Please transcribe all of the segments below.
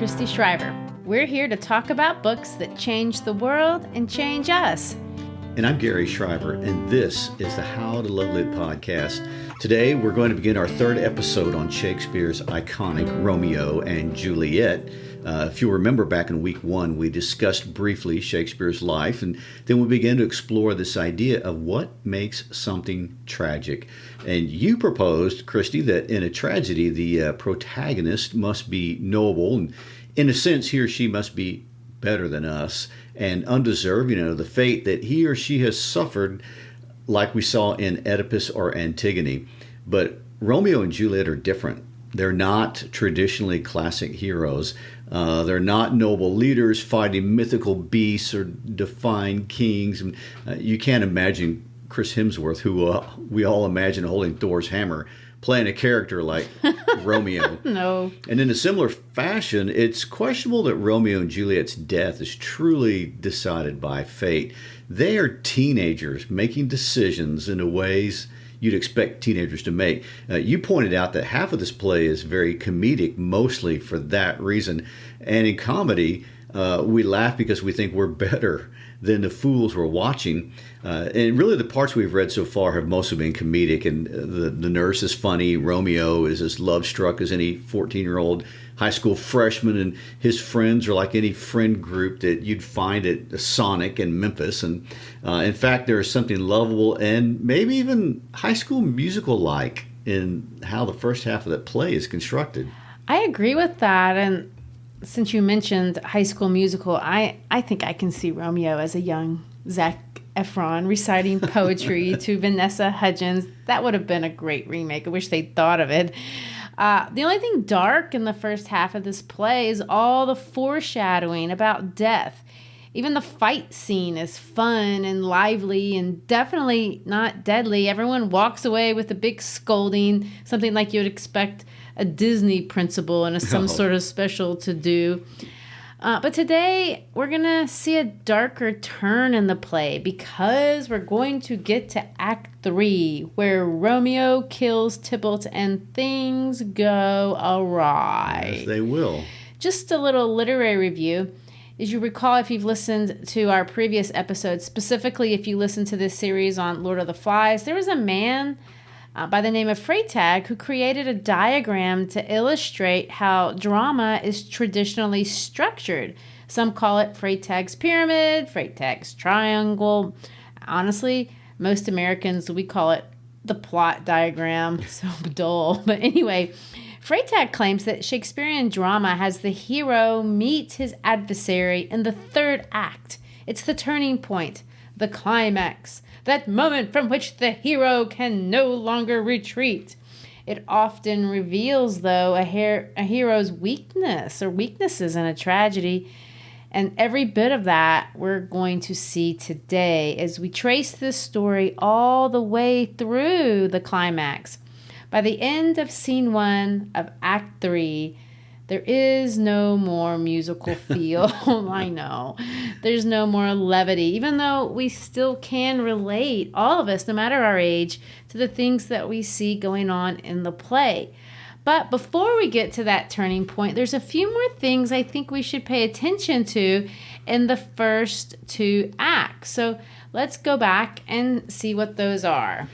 Christy Schreiber. We're here to talk about books that change the world and change us. And I'm Gary Schreiber, and this is the How to Love Lit podcast. Today, we're going to begin our third episode on Shakespeare's iconic Romeo and Juliet. If you remember back in week one, we discussed briefly Shakespeare's life, and then we began to explore this idea of what makes something tragic. And you proposed, Christy, that in a tragedy, the protagonist must be noble, and in a sense, he or she must be better than us and undeserved, the fate that he or she has suffered, like we saw in Oedipus or Antigone. But Romeo and Juliet are different. They're not traditionally classic heroes. They're not noble leaders fighting mythical beasts or defying kings. You can't imagine Chris Hemsworth, who we all imagine holding Thor's hammer, playing a character like Romeo. No. And in a similar fashion, it's questionable that Romeo and Juliet's death is truly decided by fate. They are teenagers making decisions in the ways you'd expect teenagers to make. You pointed out that half of this play is very comedic, mostly for that reason. And in comedy, we laugh because we think we're better than the fools we're watching. And really the parts we've read so far have mostly been comedic. And the nurse is funny. Romeo is as love-struck as any 14-year-old high school freshman. And his friends are like any friend group that you'd find at Sonic in Memphis. And in fact, there is something lovable and maybe even High School Musical-like in how the first half of that play is constructed. I agree with that. And since you mentioned High School Musical, I think I can see Romeo as a young Zac Efron reciting poetry to Vanessa Hudgens. That would have been a great remake. I wish they'd thought of it. The only thing dark in the first half of this play is all the foreshadowing about death. Even the fight scene is fun and lively and definitely not deadly. Everyone walks away with a big scolding, something like you'd expect a Disney principal in some sort of special to do. But today, we're going to see a darker turn in the play because we're going to get to Act 3, where Romeo kills Tybalt and things go awry. Yes, they will. Just a little literary review. As you recall, if you've listened to our previous episodes, specifically if you listened to this series on Lord of the Flies, there was a man by the name of Freytag who created a diagram to illustrate how drama is traditionally structured. Some call it Freytag's pyramid, Freytag's triangle. Honestly, most Americans, we call it the plot diagram. So dull. But anyway, Freytag claims that Shakespearean drama has the hero meet his adversary in the third act. It's the turning point, the climax, that moment from which the hero can no longer retreat. It often reveals, though, a hero's weakness or weaknesses in a tragedy. And every bit of that we're going to see today as we trace this story all the way through the climax. By the end of Scene 1 of Act 3, there is no more musical feel. I know. There's no more levity, even though we still can relate, all of us, no matter our age, to the things that we see going on in the play. But before we get to that turning point, there's a few more things I think we should pay attention to in the first two acts. So let's go back and see what those are.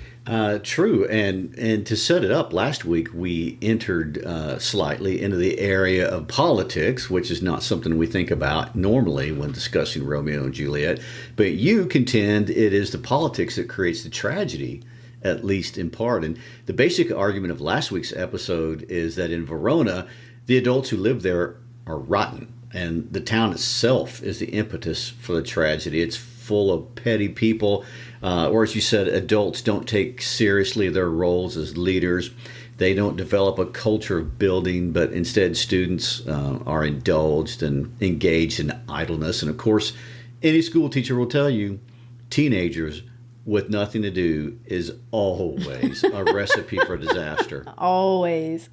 True. And to set it up, last week we entered slightly into the area of politics, which is not something we think about normally when discussing Romeo and Juliet. But you contend it is the politics that creates the tragedy, at least in part. And the basic argument of last week's episode is that in Verona, the adults who live there are rotten. And the town itself is the impetus for the tragedy. It's full of petty people, or as you said, adults don't take seriously their roles as leaders. They don't develop a culture of building, but instead students are indulged and engaged in idleness. And of course, any school teacher will tell you, teenagers with nothing to do is always a recipe for disaster. Always.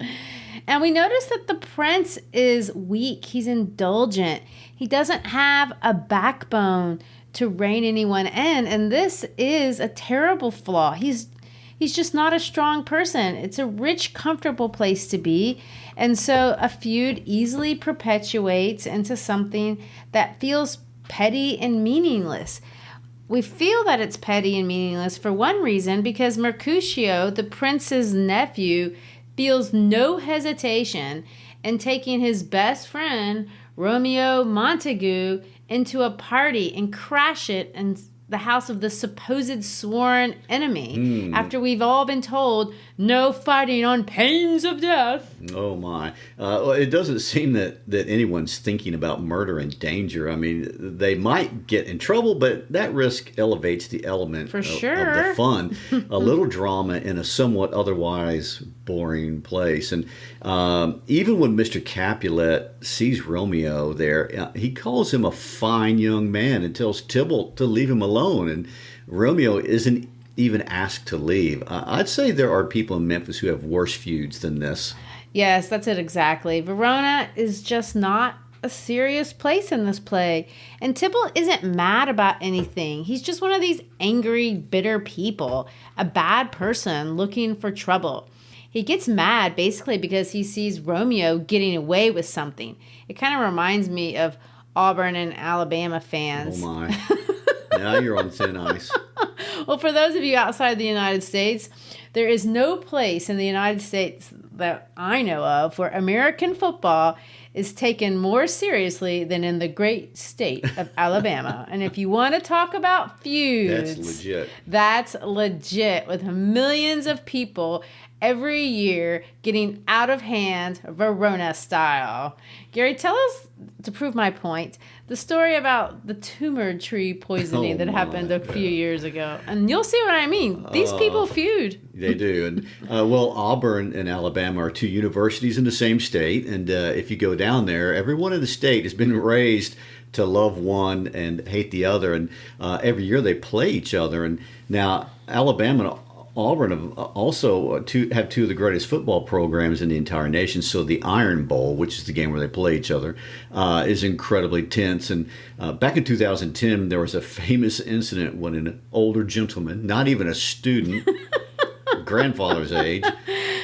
And we notice that the prince is weak. He's indulgent. He doesn't have a backbone to rein anyone in. And this is a terrible flaw. He's He's just not a strong person. It's a rich, comfortable place to be. And so a feud easily perpetuates into something that feels petty and meaningless. We feel that it's petty and meaningless for one reason, because Mercutio, the prince's nephew, feels no hesitation in taking his best friend, Romeo Montague, into a party and crash it in the house of the supposed sworn enemy, after we've all been told no fighting on pains of death. Oh my. Well, it doesn't seem that anyone's thinking about murder and danger. I mean, they might get in trouble, but that risk elevates the element of the fun. A little drama in a somewhat otherwise boring place. And even when Mr. Capulet sees Romeo there, he calls him a fine young man and tells Tybalt to leave him alone. And Romeo isn't even asked to leave. I'd say there are people in Memphis who have worse feuds than this. Yes, that's it exactly. Verona is just not a serious place in this play. And Tybalt isn't mad about anything. He's just one of these angry, bitter people, a bad person looking for trouble. He gets mad basically because he sees Romeo getting away with something. It kind of reminds me of Auburn and Alabama fans. Oh my. Now you're on thin ice. Well, for those of you outside the United States, there is no place in the United States that I know of where American football is taken more seriously than in the great state of Alabama. And if you want to talk about feuds, that's legit, with millions of people every year getting out of hand Verona style. Gary, tell us, to prove my point, the story about the tumor tree poisoning that happened a few years ago. And you'll see what I mean. These people feud. They do. And well, Auburn and Alabama are two universities in the same state. And if you go down there, everyone in the state has been raised to love one and hate the other. And every year they play each other. And now Alabama and Auburn have also have two of the greatest football programs in the entire nation. So the Iron Bowl, which is the game where they play each other, is incredibly tense. And back in 2010, there was a famous incident when an older gentleman, not even a student, grandfather's age,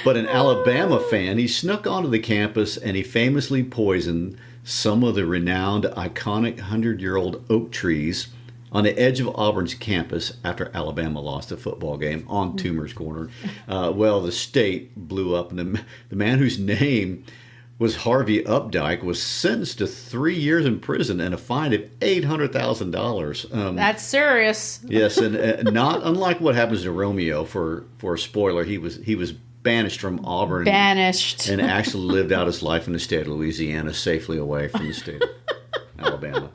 but an Alabama fan, he snuck onto the campus and he famously poisoned some of the renowned, iconic 100-year-old oak trees on the edge of Auburn's campus after Alabama lost a football game on Toomer's Corner. Well, the state blew up, and the man whose name was Harvey Updike was sentenced to 3 years in prison and a fine of $800,000. That's serious. Yes, and not unlike what happens to Romeo. For a spoiler, he was banished from Auburn. Banished. And actually lived out his life in the state of Louisiana, safely away from the state of Alabama.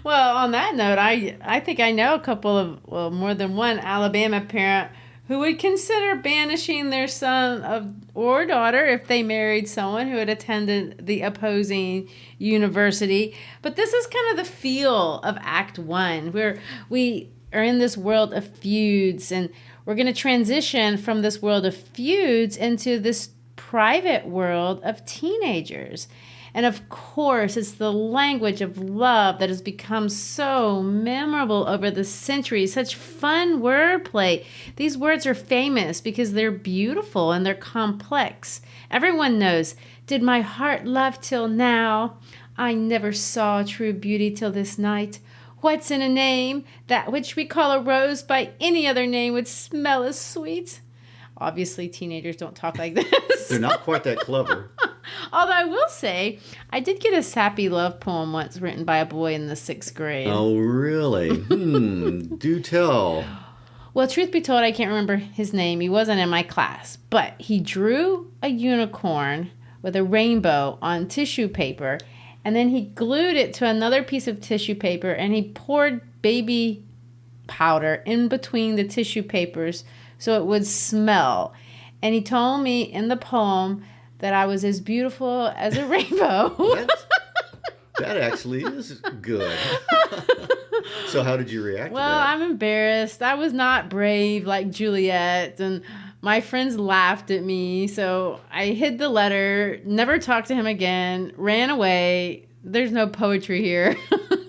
Well, on that note, I think I know a couple of, well, more than one Alabama parent who would consider banishing their son or daughter if they married someone who had attended the opposing university. But this is kind of the feel of Act 1, where we are in this world of feuds, and we're going to transition from this world of feuds into this private world of teenagers. And of course, it's the language of love that has become so memorable over the centuries. Such fun wordplay. These words are famous because they're beautiful and they're complex. Everyone knows, did my heart love till now? I never saw true beauty till this night. What's in a name? That which we call a rose by any other name would smell as sweet. Obviously, teenagers don't talk like this. They're not quite that clever. Although I will say, I did get a sappy love poem once written by a boy in the 6th grade. Oh, really? Do tell. Well, truth be told, I can't remember his name. He wasn't in my class. But he drew a unicorn with a rainbow on tissue paper, and then he glued it to another piece of tissue paper, and he poured baby powder in between the tissue papers so it would smell. And he told me in the poem that I was as beautiful as a rainbow. That actually is good. So how did you react to that? Well, I'm embarrassed. I was not brave like Juliet, and my friends laughed at me. So I hid the letter, never talked to him again, ran away. There's no poetry here.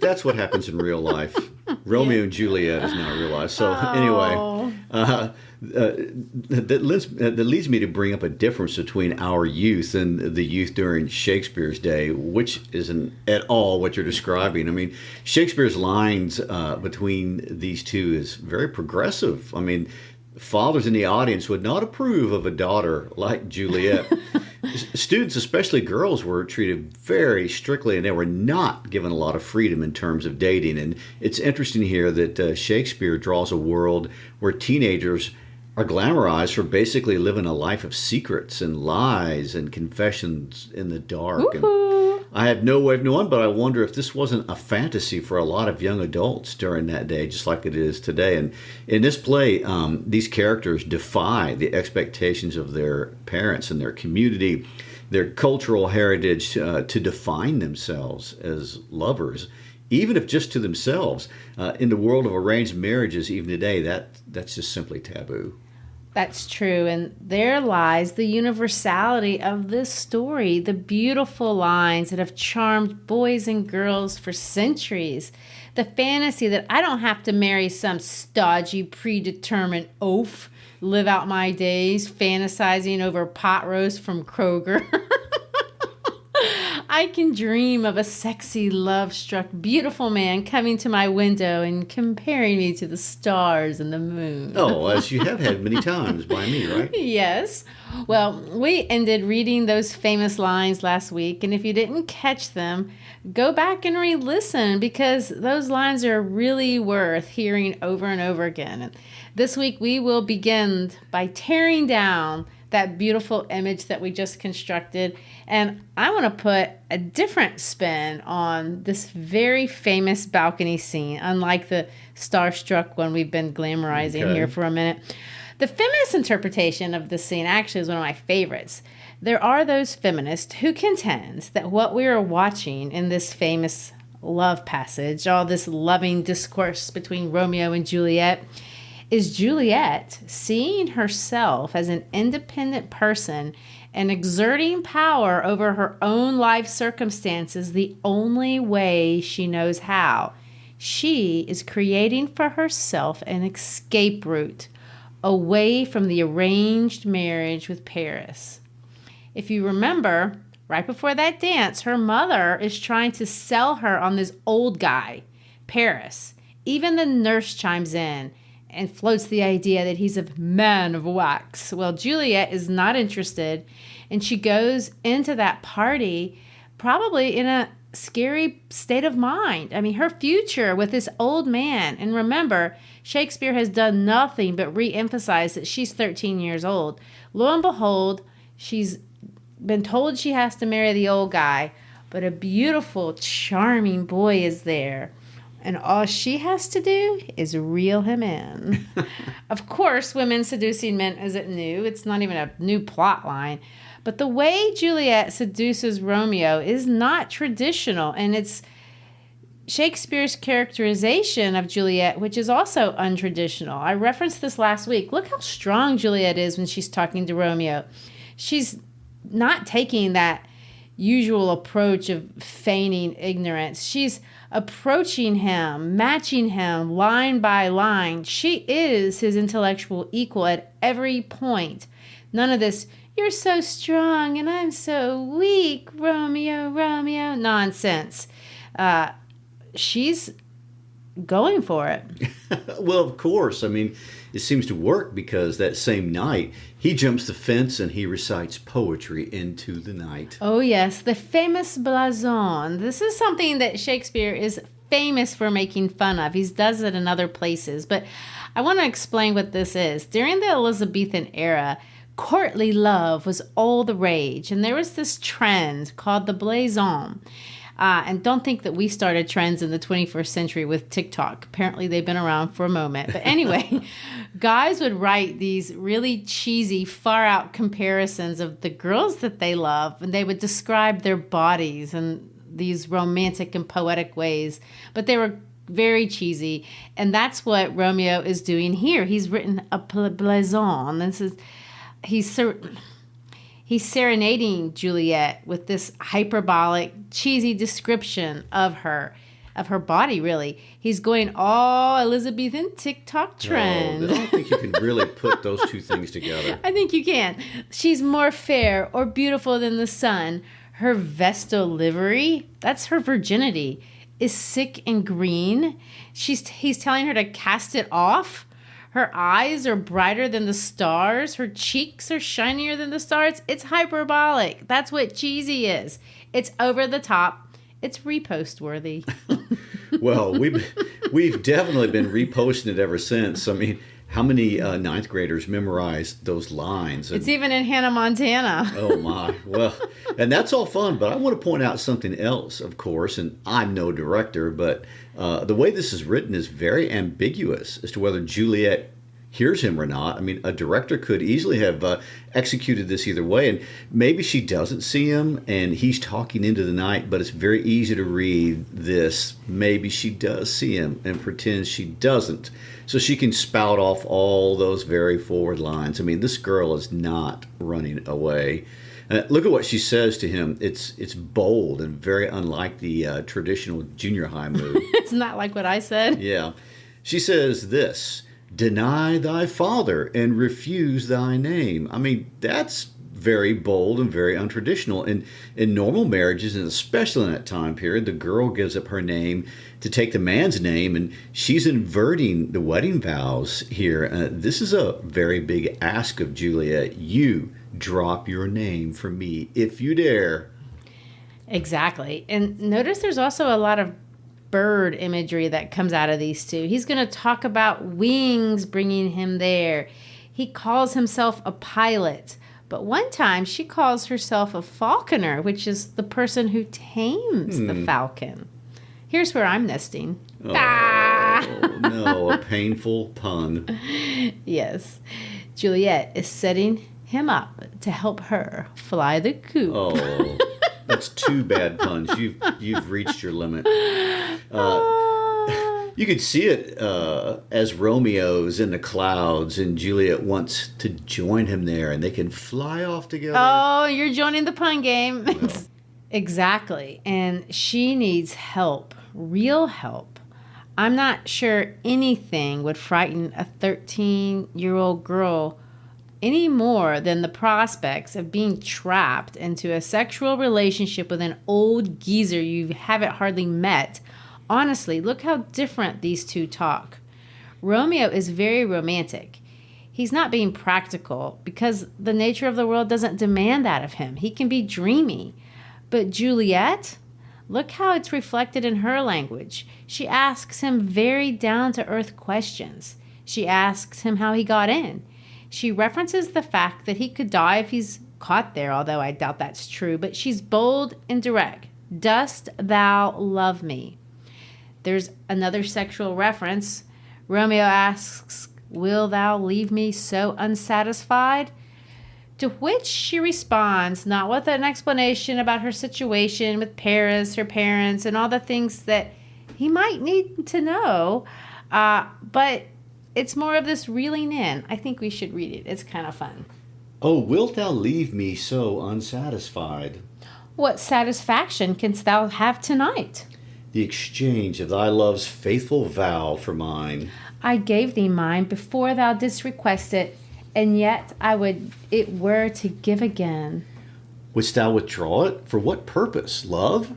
That's what happens in real life. Romeo and Juliet is not real life. So anyway, That leads me to bring up a difference between our youth and the youth during Shakespeare's day, which isn't at all what you're describing. I mean, Shakespeare's lines between these two is very progressive. I mean, fathers in the audience would not approve of a daughter like Juliet. Students, especially girls, were treated very strictly, and they were not given a lot of freedom in terms of dating. And it's interesting here that Shakespeare draws a world where teenagers are glamorized for basically living a life of secrets and lies and confessions in the dark. And I have no way of knowing, but I wonder if this wasn't a fantasy for a lot of young adults during that day, just like it is today. And in this play, these characters defy the expectations of their parents and their community, their cultural heritage, to define themselves as lovers, even if just to themselves. In the world of arranged marriages, even today, that's just simply taboo. That's true. And there lies the universality of this story, the beautiful lines that have charmed boys and girls for centuries. The fantasy that I don't have to marry some stodgy, predetermined oaf, live out my days fantasizing over pot roast from Kroger. I can dream of a sexy, love-struck, beautiful man coming to my window and comparing me to the stars and the moon. Oh, as you have had many times by me, right? Yes. Well, we ended reading those famous lines last week, and if you didn't catch them, go back and re-listen because those lines are really worth hearing over and over again. And this week we will begin by tearing down that beautiful image that we just constructed. And I want to put a different spin on this very famous balcony scene, unlike the starstruck one we've been glamorizing here for a minute. The feminist interpretation of this scene actually is one of my favorites. There are those feminists who contend that what we are watching in this famous love passage, all this loving discourse between Romeo and Juliet, is Juliet seeing herself as an independent person and exerting power over her own life circumstances the only way she knows how. She is creating for herself an escape route away from the arranged marriage with Paris. If you remember, right before that dance, her mother is trying to sell her on this old guy, Paris. Even the nurse chimes in and floats the idea that he's a man of wax. Well, Juliet is not interested, and she goes into that party probably in a scary state of mind. I mean, her future with this old man. And remember, Shakespeare has done nothing but re-emphasize that she's 13 years old. Lo and behold, she's been told she has to marry the old guy, but a beautiful, charming boy is there. And all she has to do is reel him in. Of course, women seducing men isn't new. It's not even a new plot line. But the way Juliet seduces Romeo is not traditional. And it's Shakespeare's characterization of Juliet, which is also untraditional. I referenced this last week. Look how strong Juliet is when she's talking to Romeo. She's not taking that usual approach of feigning ignorance. She's approaching him, matching him line by line. She is his intellectual equal at every point. None of this, you're so strong and I'm so weak, Romeo, Romeo, nonsense. She's going for it. Well, of course. I mean, it seems to work because that same night, he jumps the fence and he recites poetry into the night. Oh, yes. The famous blason. This is something that Shakespeare is famous for making fun of. He does it in other places. But I want to explain what this is. During the Elizabethan era, courtly love was all the rage. And there was this trend called the blason. And don't think that we started trends in the 21st century with TikTok. Apparently, they've been around for a moment. But anyway, guys would write these really cheesy, far-out comparisons of the girls that they love, and they would describe their bodies in these romantic and poetic ways. But they were very cheesy, and that's what Romeo is doing here. He's written a blason. This is He's serenading Juliet with this hyperbolic, cheesy description of her. of her body, really. He's going all Elizabethan TikTok trend. No, I don't think you can really put those two things together. I think you can. She's more fair or beautiful than the sun. Her vestal livery, that's her virginity, is sick and green. He's telling her to cast it off. Her eyes are brighter than the stars. Her cheeks are shinier than the stars. It's hyperbolic. That's what cheesy is. It's over the top. It's repost worthy. Well, we've definitely been reposting it ever since. I mean, how many ninth graders memorized those lines? It's even in Hannah Montana. Oh, my. Well, and that's all fun, but I want to point out something else, of course, and I'm no director, but the way this is written is very ambiguous as to whether Juliet hears him or not. I mean, a director could easily have executed this either way, and maybe she doesn't see him and he's talking into the night, but it's very easy to read this. Maybe she does see him and pretends she doesn't, so she can spout off all those very forward lines. I mean, this girl is not running away. Look at what she says to him. It's bold and very unlike the traditional junior high move. It's not like what I said. Yeah. She says this: deny thy father and refuse thy name. I mean, that's very bold and very untraditional. In normal marriages, and especially in that time period, the girl gives up her name to take the man's name, and she's inverting the wedding vows here. This is a very big ask of Juliet. You drop your name for me if you dare. Exactly. And notice there's also a lot of bird imagery that comes out of these two. He's going to talk about wings bringing him there. He calls himself a pilot. But one time she calls herself a falconer, which is the person who tames the falcon. Here's where I'm nesting. Oh, no, a painful pun. Yes. Juliet is setting him up to help her fly the coop. Oh, that's two bad puns. You've reached your limit. You could see it as Romeo's in the clouds, and Juliet wants to join him there, and they can fly off together. Oh, you're joining the pun game. Well. Exactly. And she needs help, real help. I'm not sure anything would frighten a 13-year-old girl any more than the prospects of being trapped into a sexual relationship with an old geezer you haven't hardly met. Honestly, look how different these two talk. Romeo is very romantic. He's not being practical because the nature of the world doesn't demand that of him. He can be dreamy. But Juliet, look how it's reflected in her language. She asks him very down-to-earth questions. She asks him how he got in. She references the fact that he could die if he's caught there, although I doubt that's true. But she's bold and direct. Dost thou love me? There's another sexual reference. Romeo asks, will thou leave me so unsatisfied? To which she responds, not with an explanation about her situation with Paris, her parents, and all the things that he might need to know, but it's more of this reeling in. I think we should read it. It's kind of fun. Oh, wilt thou leave me so unsatisfied? What satisfaction canst thou have tonight? The exchange of thy love's faithful vow for mine. I gave thee mine before thou didst request it, and yet I would it were to give again. Wouldst thou withdraw it? For what purpose? Love?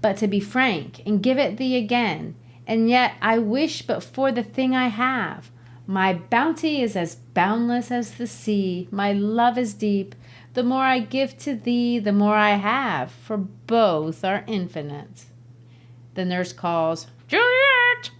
But to be frank, and give it thee again, and yet I wish but for the thing I have. My bounty is as boundless as the sea, my love is deep. The more I give to thee, the more I have, for both are infinite. The nurse calls, Juliet!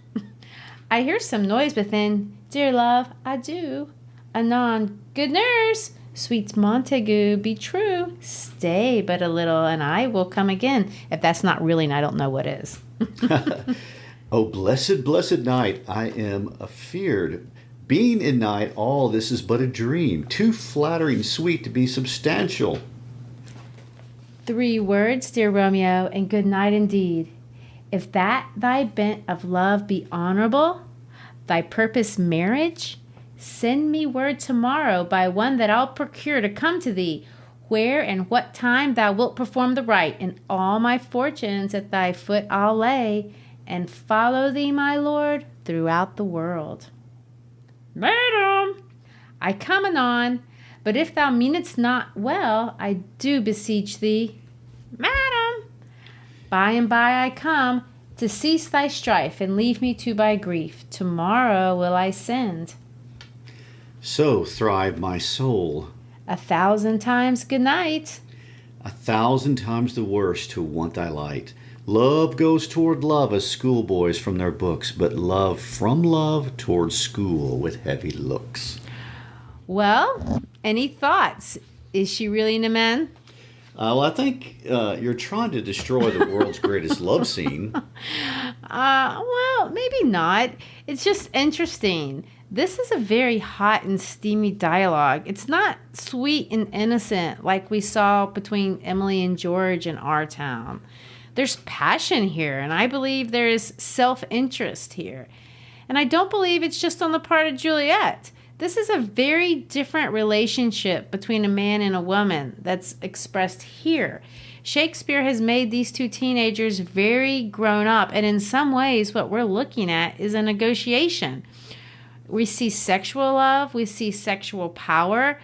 I hear some noise within. Dear love, I do. Anon, good nurse, sweet Montague, be true. Stay but a little, and I will come again. If that's not reeling, I don't know what is. Oh, blessed, blessed night, I am afeard. Being in night, all this is but a dream, too flattering sweet to be substantial. 3 words, dear Romeo, and good night indeed. If that thy bent of love be honorable, thy purpose marriage, send me word tomorrow by one that I'll procure to come to thee, where and what time thou wilt perform the rite, and all my fortunes at thy foot I'll lay, and follow thee, my lord, throughout the world. Madam, I come anon, but if thou meanest not well, I do beseech thee. Madam, by and by I come, to cease thy strife and leave me to thy grief. Tomorrow will I send. So thrive my soul. 1,000 times good night. 1,000 times the worse to want thy light. Love goes toward love as schoolboys from their books, but love from love toward school with heavy looks. Well, any thoughts? Is she really an amen? Well, I think you're trying to destroy the world's greatest love scene. Well, maybe not. It's just interesting. This is a very hot and steamy dialogue. It's not sweet and innocent like we saw between Emily and George in Our Town. There's passion here, and I believe there is self-interest here. And I don't believe it's just on the part of Juliet. This is a very different relationship between a man and a woman that's expressed here. Shakespeare has made these two teenagers very grown up, and in some ways what we're looking at is a negotiation. We see sexual love, we see sexual power.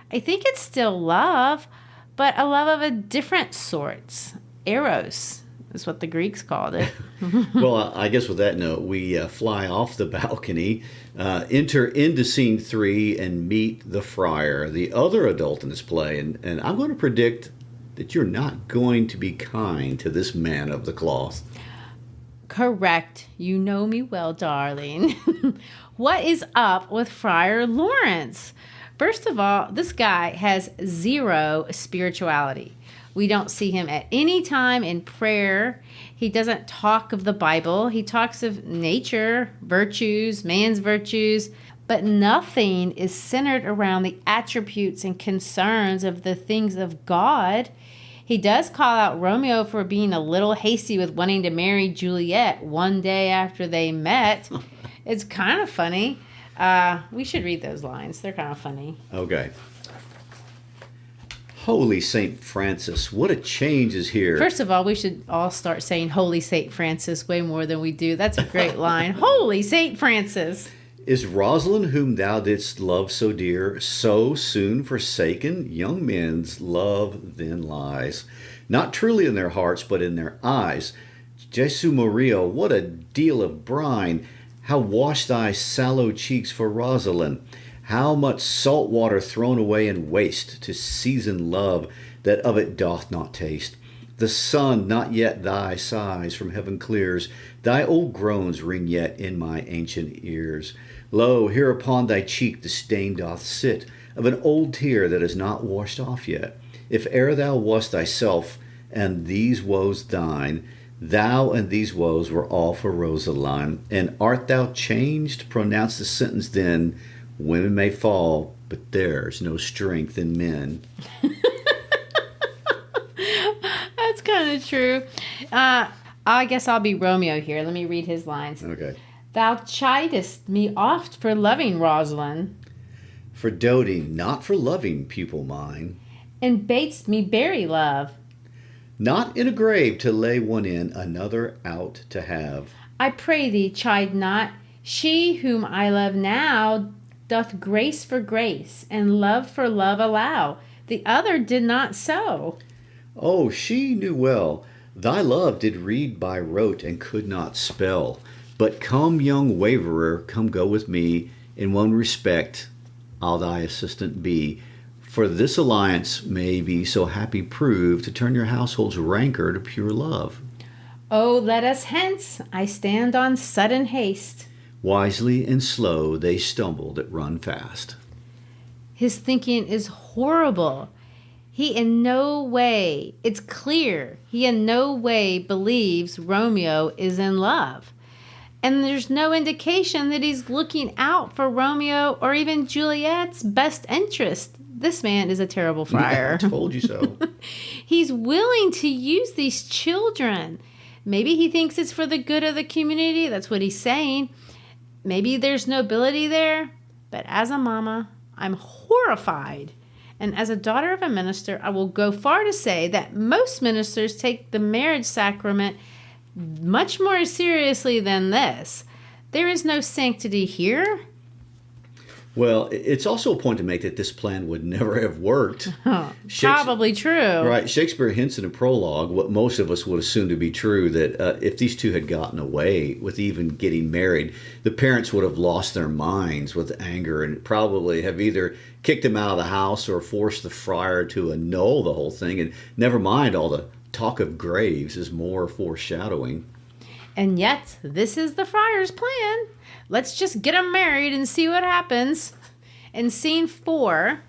I think it's still love, but a love of a different sort. Eros is what the Greeks called it. Well, I guess with that note, we fly off the balcony, enter into scene 3, and meet the friar, the other adult in this play. And I'm going to predict that you're not going to be kind to this man of the cloth. Correct. You know me well, darling. What is up with Friar Lawrence? First of all, this guy has zero spirituality. We don't see him at any time in prayer. He doesn't talk of the Bible. He talks of nature, virtues, man's virtues, but nothing is centered around the attributes and concerns of the things of God. He does call out Romeo for being a little hasty with wanting to marry Juliet one day after they met. It's kind of funny. We should read those lines. They're kind of funny. Okay. Holy St. Francis, what a change is here. First of all, we should all start saying Holy St. Francis way more than we do. That's a great line. Holy St. Francis. Is Rosalind, whom thou didst love so dear, so soon forsaken? Young men's love then lies, not truly in their hearts, but in their eyes. Jesu Maria, what a deal of brine! How wash thy sallow cheeks for Rosalind! How much salt water thrown away in waste to season love that of it doth not taste! The sun not yet thy sighs from heaven clears, thy old groans ring yet in my ancient ears. Lo, here upon thy cheek the stain doth sit of an old tear that is not washed off yet. If e'er thou wast thyself, and these woes thine, thou and these woes were all for Rosaline. And art thou changed? Pronounce the sentence then. Women may fall, but there's no strength in men. That's kind of true. I guess I'll be Romeo here. Let me read his lines. Okay. Thou chidest me oft for loving Rosalind, For doting, not for loving, pupil mine. and badest me bury love. Not in a grave to lay one in, another out to have. I pray thee, chide not. She whom I love now doth grace for grace, and love for love allow. The other did not so. Oh, she knew well. Thy love did read by rote and could not spell. But come, young waverer, come go with me. In one respect, I'll thy assistant be. For this alliance may be so happy prove to turn your household's rancor to pure love. Oh, let us hence. I stand on sudden haste. Wisely and slow they stumble that run fast. His thinking is horrible. He in no way, it's clear, he in no way believes Romeo is in love. And there's no indication that he's looking out for Romeo or even Juliet's best interest. This man is a terrible friar. I told you so. He's willing to use these children. Maybe he thinks it's for the good of the community. That's what he's saying. Maybe there's nobility there. But as a mama, I'm horrified. And as a daughter of a minister, I will go far to say that most ministers take the marriage sacrament much more seriously than this. There is no sanctity here. Well, it's also a point to make that this plan would never have worked. Probably true. Right. Shakespeare hints in a prologue what most of us would assume to be true, that if these two had gotten away with even getting married, the parents would have lost their minds with anger and probably have either kicked him out of the house or forced the friar to annul the whole thing. And never mind, all the talk of graves is more foreshadowing. And yet, this is the friar's plan. Let's just get them married and see what happens. In scene 4,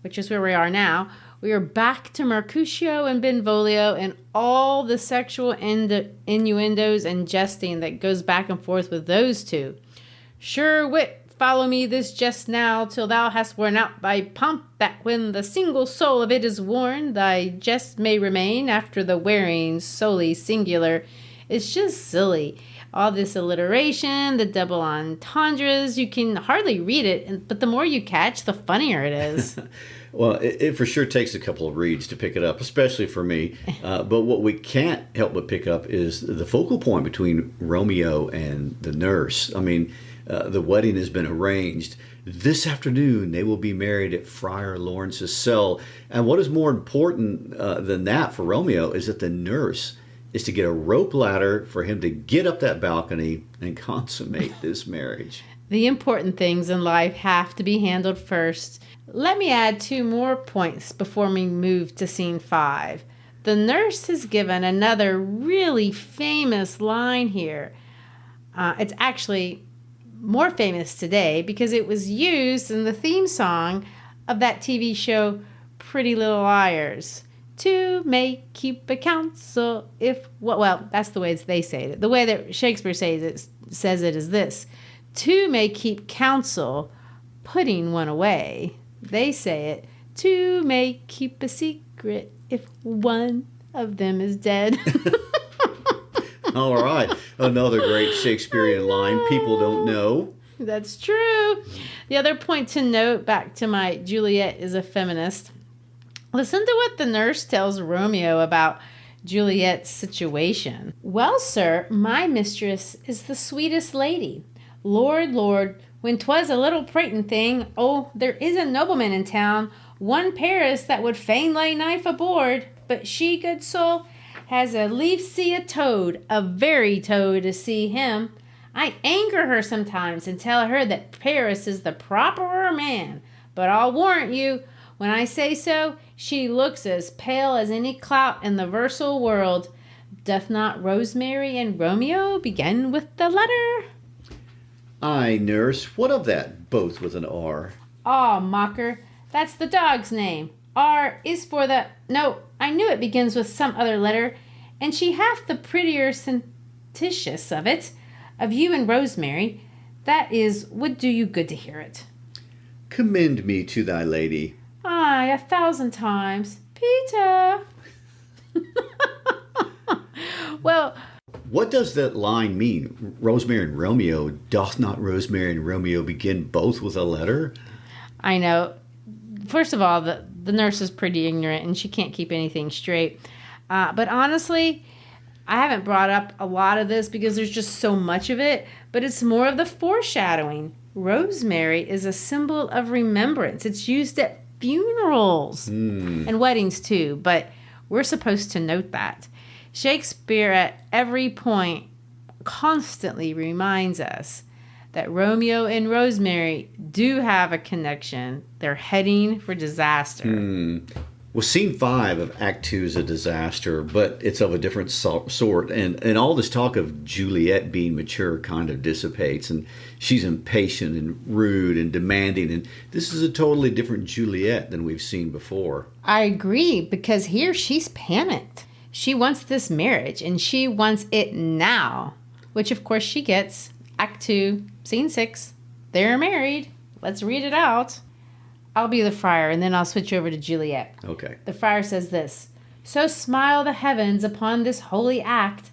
which is where we are now, we are back to Mercutio and Benvolio and all the sexual innuendos and jesting that goes back and forth with those two. Sure wit, follow me this jest now, till thou hast worn out thy pomp, that when the single soul of it is worn, thy jest may remain after the wearing solely singular. It's just silly. All this alliteration, the double entendres, you can hardly read it, but the more you catch, the funnier it is. Well, it for sure takes a couple of reads to pick it up, especially for me. But what we can't help but pick up is the focal point between Romeo and the nurse. I mean, the wedding has been arranged. This afternoon, they will be married at Friar Lawrence's cell. And what is more important than that for Romeo is that the nurse is to get a rope ladder for him to get up that balcony and consummate this marriage. The important things in life have to be handled first. Let me add 2 more points before we move to scene 5. The nurse has given another really famous line here. It's actually more famous today because it was used in the theme song of that TV show Pretty Little Liars. Two may keep a counsel if... Well, that's the way they say it. The way that Shakespeare says it is this. Two may keep counsel, putting one away. They say it. Two may keep a secret if one of them is dead. All right. Another great Shakespearean line people don't know. That's true. The other point to note, back to my Juliet is a feminist. Listen to what the nurse tells Romeo about Juliet's situation. Well, sir, my mistress is the sweetest lady. Lord, Lord, when 'twas a little prating thing, oh, there is a nobleman in town, one Paris that would fain lay knife aboard, but she, good soul, has a lief see a toad, a very toad to see him. I anger her sometimes and tell her that Paris is the properer man, but I'll warrant you, when I say so, she looks as pale as any clout in the versal world. Doth not Rosemary and Romeo begin with the letter? Aye, nurse, what of that? Both with an R. Aw, mocker, that's the dog's name. R is for the... No, I knew it begins with some other letter, and she hath the prettier sententious of it, of you and Rosemary. That is, would do you good to hear it. Commend me to thy lady. Aye, 1,000 times. Peter! Well... What does that line mean? Rosemary and Romeo, doth not Rosemary and Romeo begin both with a letter? I know. First of all, the nurse is pretty ignorant and she can't keep anything straight. But honestly, I haven't brought up a lot of this because there's just so much of it, but it's more of the foreshadowing. Rosemary is a symbol of remembrance. It's used at funerals and weddings too, but we're supposed to note that. Shakespeare at every point constantly reminds us that Romeo and Rosemary do have a connection. They're heading for disaster. Well, scene 5 of Act 2 is a disaster, but it's of a different sort. And all this talk of Juliet being mature kind of dissipates. And she's impatient and rude and demanding. And this is a totally different Juliet than we've seen before. I agree, because here she's panicked. She wants this marriage, and she wants it now, which of course she gets. Act 2, Scene 6. They're married. Let's read it out. I'll be the friar, and then I'll switch over to Juliet. Okay. The friar says this. So smile the heavens upon this holy act,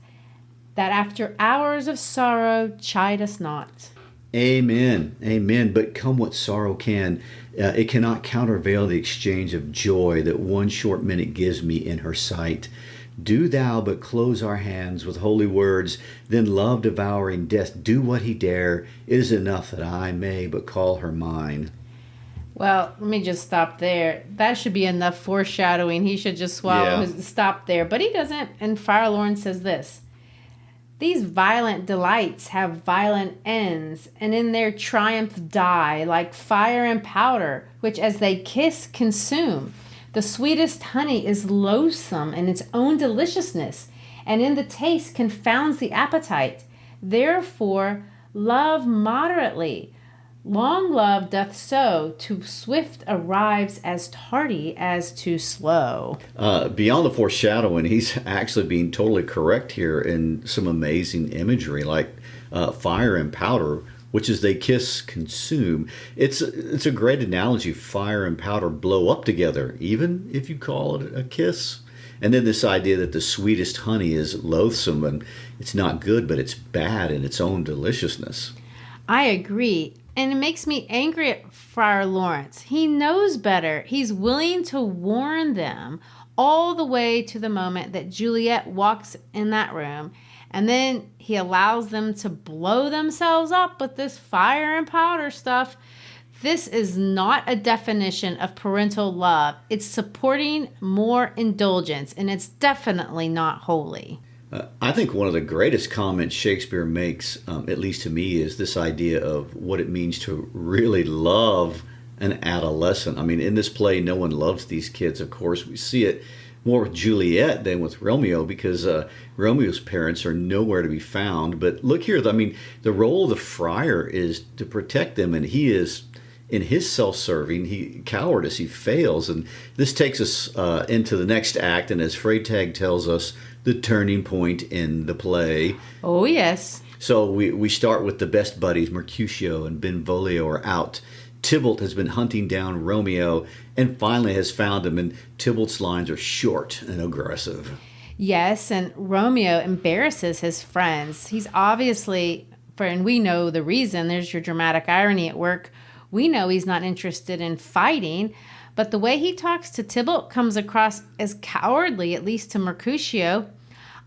that after hours of sorrow chide us not. Amen. Amen. But come what sorrow can, it cannot countervail the exchange of joy that one short minute gives me in her sight. Do thou but close our hands with holy words, then love devouring death do what he dare. It is enough that I may but call her mine. Well, let me just stop there. That should be enough foreshadowing. He should just stop there. But he doesn't. And Friar Lawrence says this: these violent delights have violent ends, and in their triumph die, like fire and powder, which as they kiss consume. The sweetest honey is loathsome in its own deliciousness, and in the taste confounds the appetite. Therefore, love moderately. Long love doth so, too swift arrives as tardy as too slow. Beyond the foreshadowing, he's actually being totally correct here in some amazing imagery, like fire and powder, which as they kiss, consume. It's a great analogy. Fire and powder blow up together, even if you call it a kiss. And then this idea that the sweetest honey is loathsome, and it's not good, but it's bad in its own deliciousness. I agree. And it makes me angry at Friar Lawrence. He knows better. He's willing to warn them all the way to the moment that Juliet walks in that room. And then he allows them to blow themselves up with this fire and powder stuff. This is not a definition of parental love. It's supporting more indulgence, and it's definitely not holy. I think one of the greatest comments Shakespeare makes, at least to me, is this idea of what it means to really love an adolescent. I mean, in this play, no one loves these kids, of course. We see it more with Juliet than with Romeo, because Romeo's parents are nowhere to be found. But look here, I mean, the role of the friar is to protect them, and he is, in his self-serving cowardice, he fails. And this takes us into the next act, and as Freytag tells us, the turning point in the play. Oh, yes. So we start with the best buddies. Mercutio and Benvolio are out. Tybalt has been hunting down Romeo and finally has found him, and Tybalt's lines are short and aggressive. Yes, and Romeo embarrasses his friends. He's obviously, and we know the reason, there's your dramatic irony at work. We know he's not interested in fighting, but the way he talks to Tybalt comes across as cowardly, at least to Mercutio.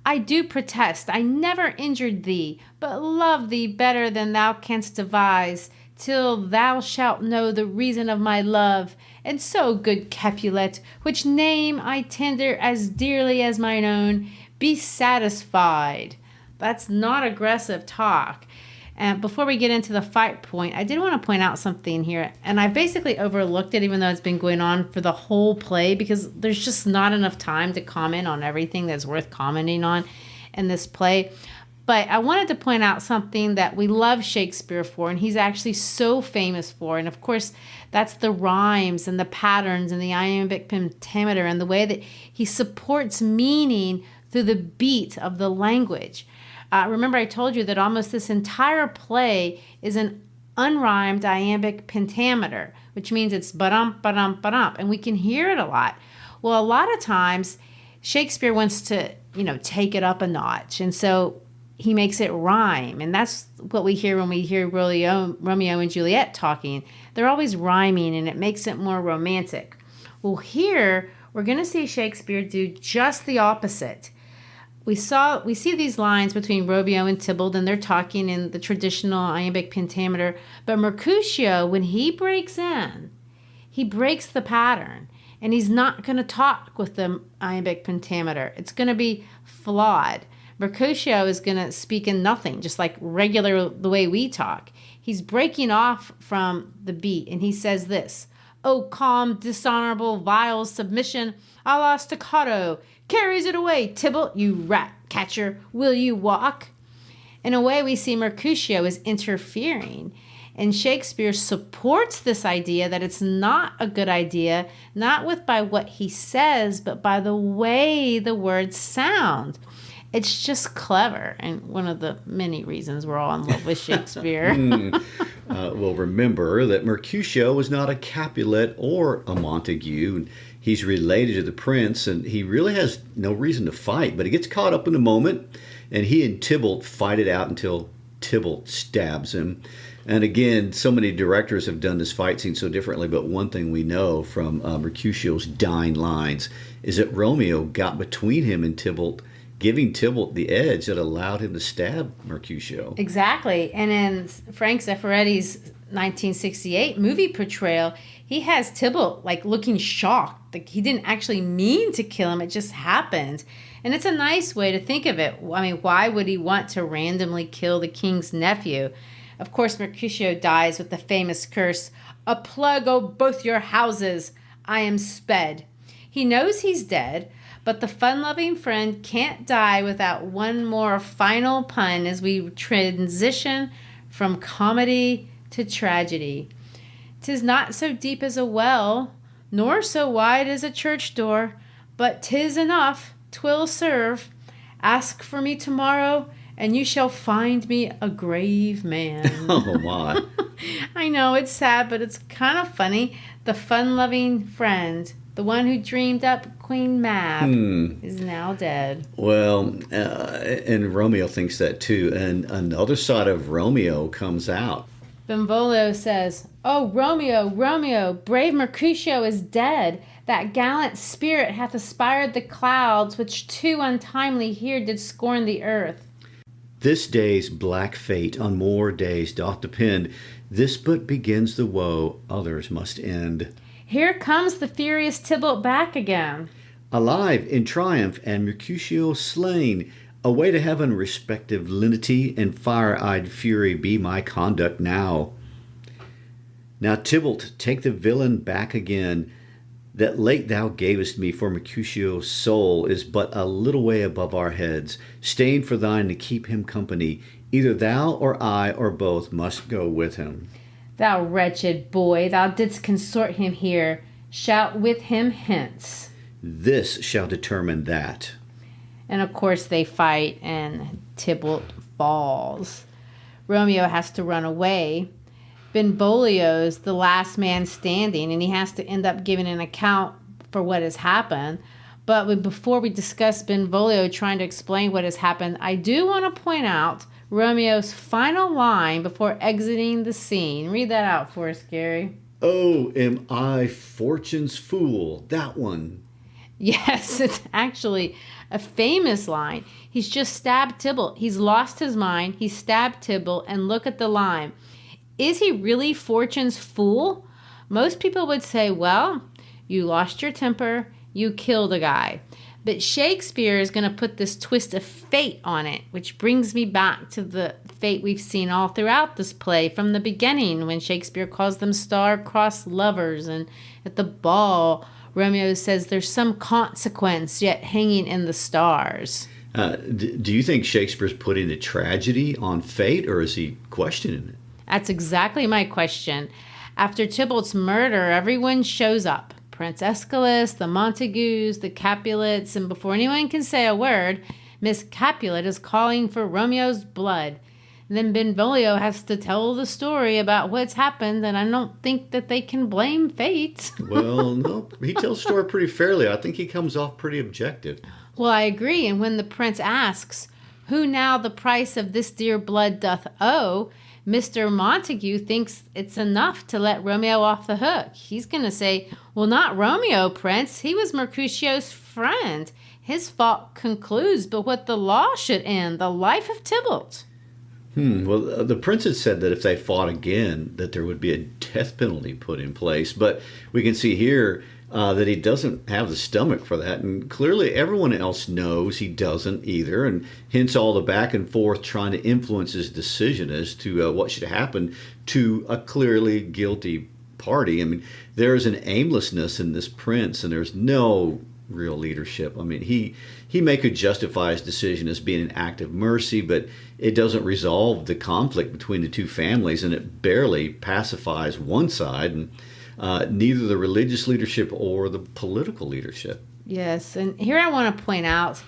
I do protest, I never injured thee, but love thee better than thou canst devise, till thou shalt know the reason of my love. And so, good Capulet, which name I tender as dearly as mine own, be satisfied. That's not aggressive talk. And before we get into the fight point, I did want to point out something here. And I basically overlooked it, even though it's been going on for the whole play, because there's just not enough time to comment on everything that's worth commenting on in this play. But I wanted to point out something that we love Shakespeare for, and he's actually so famous for. And of course, that's the rhymes and the patterns and the iambic pentameter and the way that he supports meaning through the beat of the language. Remember, I told you that almost this entire play is an unrhymed iambic pentameter, which means it's ba-dum, ba-dum, ba-dum, and we can hear it a lot. Well, a lot of times, Shakespeare wants to, take it up a notch, and so he makes it rhyme, and that's what we hear when we hear Romeo and Juliet talking. They're always rhyming, and it makes it more romantic. Well, here, we're going to see Shakespeare do just the opposite. We see these lines between Romeo and Tybalt, and they're talking in the traditional iambic pentameter. But Mercutio, when he breaks in, he breaks the pattern, and he's not going to talk with the iambic pentameter. It's going to be flawed. Mercutio is going to speak in nothing, just like regular the way we talk. He's breaking off from the beat, and he says this: "O calm, dishonorable, vile submission, a la staccato, carries it away. Tybalt, you rat catcher, will you walk?" In a way, we see Mercutio is interfering, and Shakespeare supports this idea that it's not a good idea, not by what he says, but by the way the words sound. It's just clever, and one of the many reasons we're all in love with Shakespeare. Well, remember that Mercutio was not a Capulet or a Montague. He's related to the prince, and he really has no reason to fight, but he gets caught up in the moment, and he and Tybalt fight it out until Tybalt stabs him. And again, so many directors have done this fight scene so differently, but one thing we know from Mercutio's dying lines is that Romeo got between him and Tybalt, giving Tybalt the edge that allowed him to stab Mercutio. Exactly. And in Frank Zeffirelli's 1968 movie portrayal, he has Tybalt like looking shocked. Like he didn't actually mean to kill him. It just happened. And it's a nice way to think of it. I mean, why would he want to randomly kill the king's nephew? Of course, Mercutio dies with the famous curse, "A plague o' both your houses, I am sped." He knows he's dead, but the fun-loving friend can't die without one more final pun as we transition from comedy to tragedy. "'Tis not so deep as a well, nor so wide as a church door, but 'tis enough, 'twill serve. Ask for me tomorrow, and you shall find me a grave man." Oh, my. I know, it's sad, but it's kind of funny. The fun-loving friend, the one who dreamed up Queen Mab, is now dead. Well, and Romeo thinks that too. And another side of Romeo comes out. Benvolio says, "Oh, Romeo, Romeo, brave Mercutio is dead. That gallant spirit hath aspired the clouds, which too untimely here did scorn the earth. This day's black fate on more days doth depend. This but begins the woe, others must end. Here comes the furious Tybalt back again. Alive in triumph and Mercutio slain. Away to heaven, respective lenity and fire-eyed fury be my conduct now. Now, Tybalt, take the villain back again. That late thou gavest me, for Mercutio's soul is but a little way above our heads. Staying for thine to keep him company. Either thou or I or both must go with him. Thou wretched boy, thou didst consort him here. Shout with him hence. This shall determine that. And of course they fight and Tybalt falls. Romeo has to run away. Benvolio's the last man standing and he has to end up giving an account for what has happened. But before we discuss Benvolio trying to explain what has happened, I do want to point out Romeo's final line before exiting the scene. Read that out for us, Gary. Oh, am I fortune's fool? That one. Yes, it's actually a famous line. He's just stabbed Tybalt. He's lost his mind. He stabbed Tybalt, and look at the line. Is he really fortune's fool? Most people would say, well, you lost your temper, you killed a guy. But Shakespeare is going to put this twist of fate on it, which brings me back to the fate we've seen all throughout this play from the beginning when Shakespeare calls them star-crossed lovers, and at the ball Romeo says there's some consequence yet hanging in the stars. Do you think Shakespeare's putting the tragedy on fate, or is he questioning it? That's exactly my question. After Tybalt's murder, everyone shows up. Prince Aeschylus, the Montagues, the Capulets, and before anyone can say a word, Miss Capulet is calling for Romeo's blood. And then Benvolio has to tell the story about what's happened, and I don't think that they can blame fate. Well, no, he tells the story pretty fairly. I think he comes off pretty objective. Well, I agree, and when the prince asks, who now the price of this dear blood doth owe, Mr. Montague thinks it's enough to let Romeo off the hook. He's going to say, well, not Romeo, Prince. He was Mercutio's friend. His fault concludes, but what the law should end, the life of Tybalt. Well, the prince had said that if they fought again, that there would be a death penalty put in place. But we can see here that he doesn't have the stomach for that. And clearly everyone else knows he doesn't either. And hence all the back and forth trying to influence his decision as to what should happen to a clearly guilty party. I mean, there's an aimlessness in this prince, and there's no real leadership. I mean, he may could justify his decision as being an act of mercy, but it doesn't resolve the conflict between the two families, and it barely pacifies one side, and neither the religious leadership or the political leadership. Yes, and here I want to point out,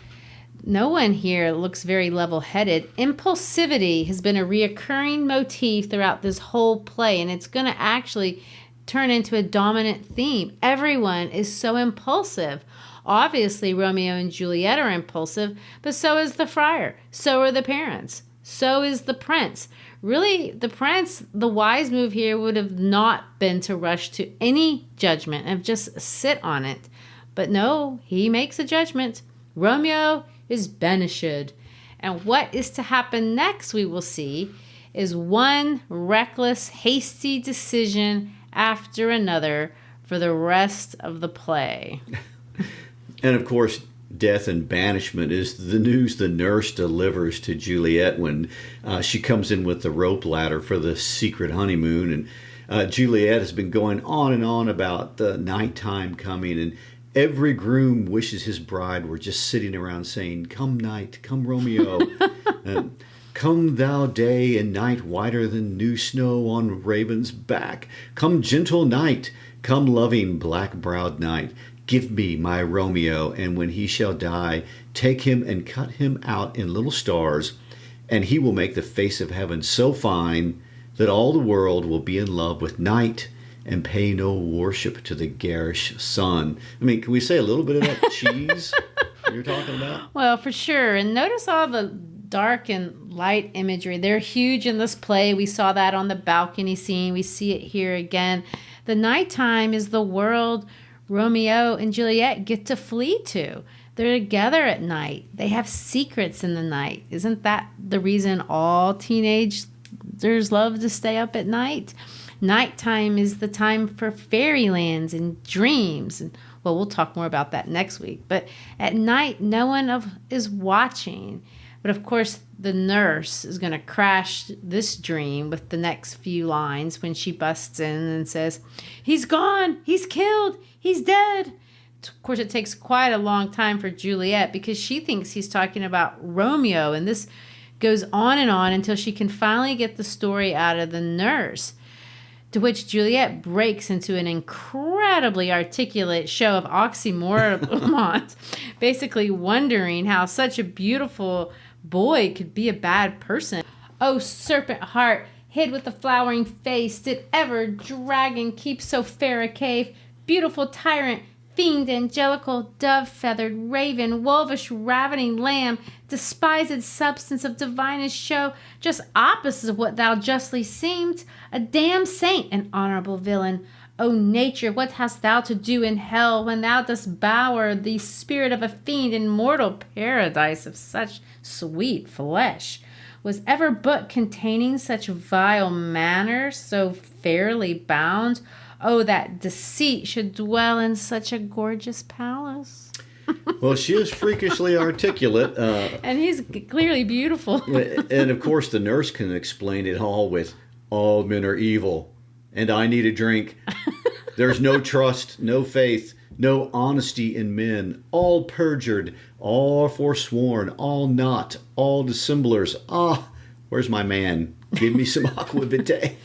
no one here looks very level-headed. Impulsivity has been a reoccurring motif throughout this whole play, and it's going to actually turn into a dominant theme. Everyone is so impulsive. Obviously, Romeo and Juliet are impulsive, but so is the friar. So are the parents. So is the prince. Really, the wise move here would have not been to rush to any judgment and just sit on it. But no, he makes a judgment. Romeo is banished. And what is to happen next, we will see, is one reckless, hasty decision after another for the rest of the play. And of course, death and banishment is the news the nurse delivers to Juliet when she comes in with the rope ladder for the secret honeymoon. And Juliet has been going on and on about the nighttime coming, and every groom wishes his bride were just sitting around saying, "Come night, come Romeo, come thou day and night whiter than new snow on raven's back. Come gentle night, come loving black-browed night. Give me my Romeo, and when he shall die, take him and cut him out in little stars, and he will make the face of heaven so fine that all the world will be in love with night and pay no worship to the garish sun." I mean, can we say a little bit of that cheese you're talking about? Well, for sure. And notice all the dark and light imagery. They're huge in this play. We saw that on the balcony scene. We see it here again. The nighttime is the world Romeo and Juliet get to flee to. They're together at night. They have secrets in the night. Isn't that the reason all teenagers love to stay up at night? Nighttime is the time for fairylands and dreams. And, well, we'll talk more about that next week. But at night, no one is watching. But of course, the nurse is going to crash this dream with the next few lines when she busts in and says, "He's gone, he's killed, he's dead." Of course, it takes quite a long time for Juliet because she thinks he's talking about Romeo. And this goes on until she can finally get the story out of the nurse. To which Juliet breaks into an incredibly articulate show of oxymoron, basically wondering how such a beautiful boy could be a bad person. "Oh, serpent heart, hid with the flowering face, did ever dragon keep so fair a cave? Beautiful tyrant, fiend angelical, dove-feathered raven, wolvish ravening lamb, despised substance of divinest show, just opposite of what thou justly seem'st, a damned saint, an honorable villain. O nature, what hast thou to do in hell when thou dost bower the spirit of a fiend in mortal paradise of such sweet flesh? Was ever book containing such vile manners so fairly bound? Oh, that deceit should dwell in such a gorgeous palace." Well, she is freakishly articulate. And he's clearly beautiful. And of course, the nurse can explain it all with, "All men are evil, and I need a drink. There's no trust, no faith, no honesty in men. All perjured, all forsworn, all not, all dissemblers. Ah, where's my man? Give me some aqua vitae."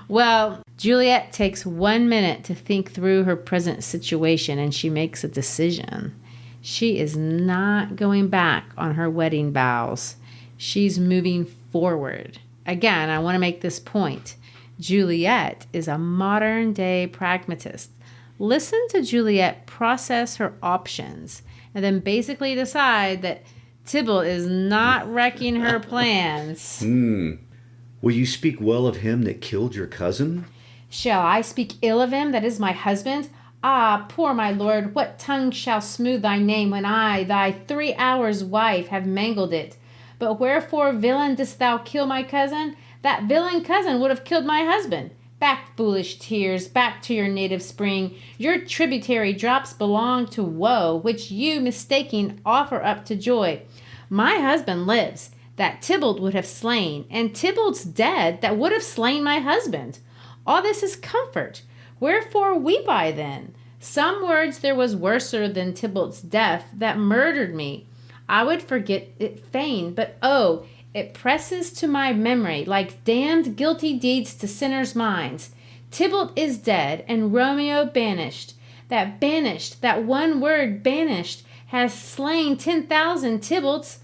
Well, Juliet takes 1 minute to think through her present situation, and she makes a decision. She is not going back on her wedding vows. She's moving forward. Again, I want to make this point. Juliet is a modern-day pragmatist. Listen to Juliet process her options and then basically decide that Tybalt is not wrecking her plans. Will you speak well of him that killed your cousin? Shall I speak ill of him that is my husband? Ah, poor my lord, what tongue shall smooth thy name when I, thy 3 hours' wife, have mangled it? But wherefore, villain, didst thou kill my cousin? That villain cousin would have killed my husband. Back, foolish tears, back to your native spring. Your tributary drops belong to woe, which you, mistaking, offer up to joy. My husband lives, that Tybalt would have slain, and Tybalt's dead, that would have slain my husband. All this is comfort. Wherefore weep I then? Some words there was worser than Tybalt's death, that murdered me. I would forget it fain, but oh, it presses to my memory like damned guilty deeds to sinners' minds. Tybalt is dead, and Romeo banished. That one word banished, has slain 10,000 Tybalts.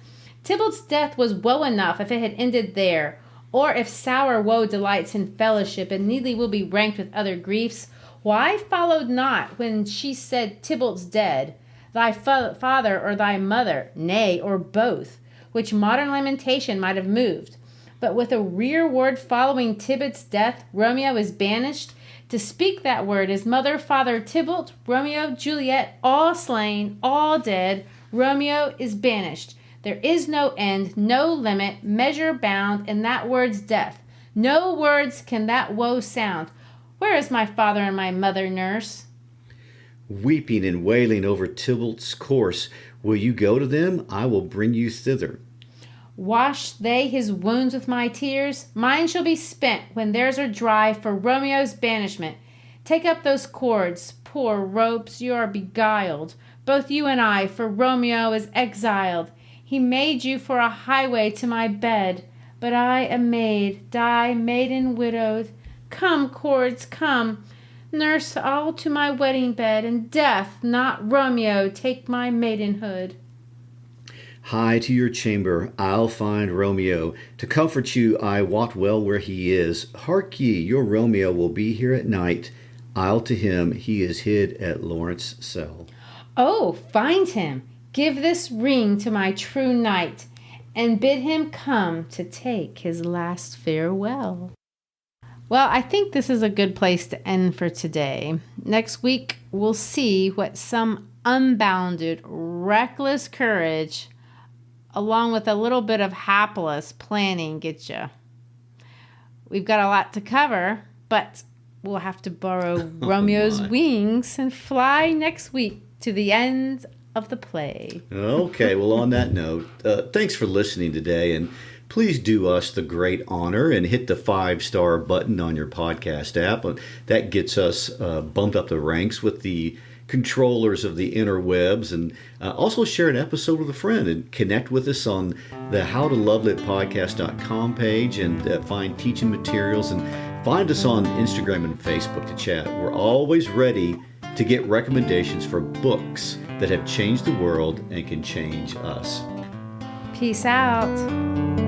Tybalt's death was woe enough if it had ended there, or if sour woe delights in fellowship and needly will be ranked with other griefs. Why followed not when she said Tybalt's dead, thy father or thy mother, nay, or both, which modern lamentation might have moved. But with a rearward following Tybalt's death, Romeo is banished. To speak that word is mother, father, Tybalt, Romeo, Juliet, all slain, all dead. Romeo is banished. There is no end, no limit, measure bound in that word's death. No words can that woe sound. Where is my father and my mother, nurse? Weeping and wailing over Tybalt's corse, will you go to them? I will bring you thither. Wash they his wounds with my tears? Mine shall be spent when theirs are dry for Romeo's banishment. Take up those cords, poor ropes, you are beguiled, both you and I, for Romeo is exiled. He made you for a highway to my bed, but I, a maid, die maiden widowed. Come, cords, come, nurse all to my wedding bed, and death, not Romeo, take my maidenhood. Hie to your chamber, I'll find Romeo. To comfort you, I wot well where he is. Hark ye, your Romeo will be here at night. I'll to him, he is hid at Lawrence cell. Oh, find him, give this ring to my true knight, and bid him come to take his last farewell. Well, I think this is a good place to end for today. Next week, we'll see what some unbounded, reckless courage along with a little bit of hapless planning get you. We've got a lot to cover, but we'll have to borrow Romeo's wings and fly next week to the end of the play. Okay, well, on that note, thanks for listening today, and please do us the great honor and hit the 5-star button on your podcast app. That gets us bumped up the ranks with the controllers of the interwebs, and also share an episode with a friend and connect with us on the howtolovelitpodcast.com page and find teaching materials, and find us on Instagram and Facebook to chat. We're always ready to get recommendations for books that have changed the world and can change us. Peace out.